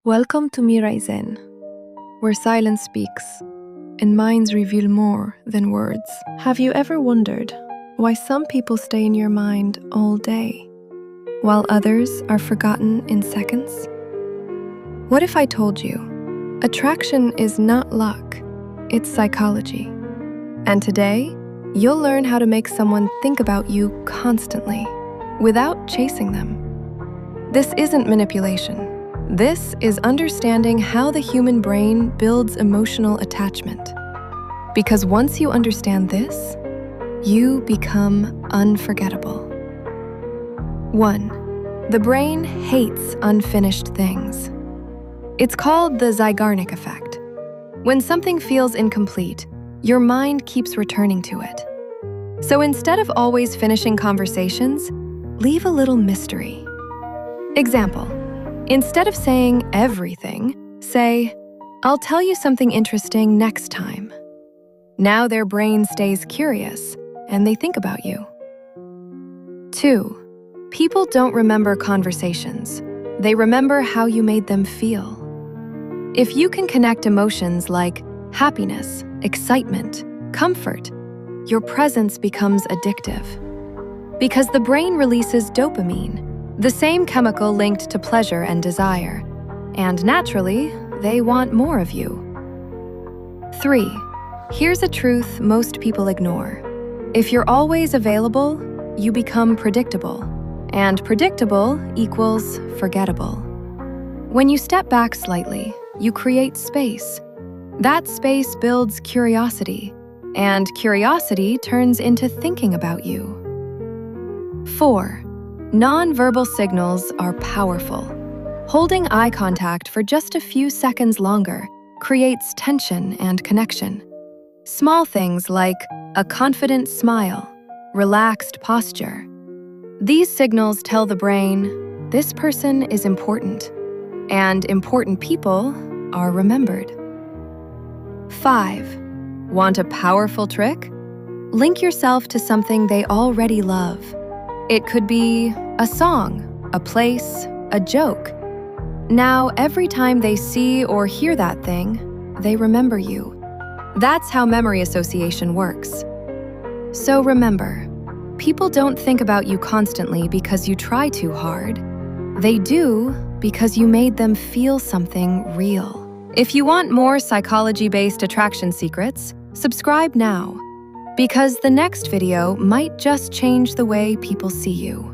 Welcome to Mirai Zen, where silence speaks and minds reveal more than words. Have you ever wondered why some people stay in your mind all day, while others are forgotten in seconds? What if I told you, attraction is not luck, it's psychology. And today, you'll learn how to make someone think about you constantly, without chasing them. This isn't manipulation. This is understanding how the human brain builds emotional attachment. Because once you understand this, you become unforgettable. 1. The brain hates unfinished things. It's called the Zeigarnik effect. When something feels incomplete, your mind keeps returning to it. So instead of always finishing conversations, leave a little mystery. Example. Instead of saying everything, say, "I'll tell you something interesting next time." Now their brain stays curious, and they think about you. 2. People don't remember conversations. They remember how you made them feel. If you can connect emotions like happiness, excitement, comfort, your presence becomes addictive. Because the brain releases dopamine, the same chemical linked to pleasure and desire, and naturally, they want more of you. 3. Here's a truth most people ignore. If you're always available, you become predictable, and predictable equals forgettable. When you step back slightly, you create space. That space builds curiosity, and curiosity turns into thinking about you. 4. Non-verbal signals are powerful. Holding eye contact for just a few seconds longer creates tension and connection. Small things like a confident smile, relaxed posture. These signals tell the brain, this person is important, and important people are remembered. 5. Want a powerful trick? Link yourself to something they already love. It could be a song, a place, a joke. Now, every time they see or hear that thing, they remember you. That's how memory association works. So remember, people don't think about you constantly because you try too hard. They do because you made them feel something real. If you want more psychology-based attraction secrets, subscribe now, because the next video might just change the way people see you.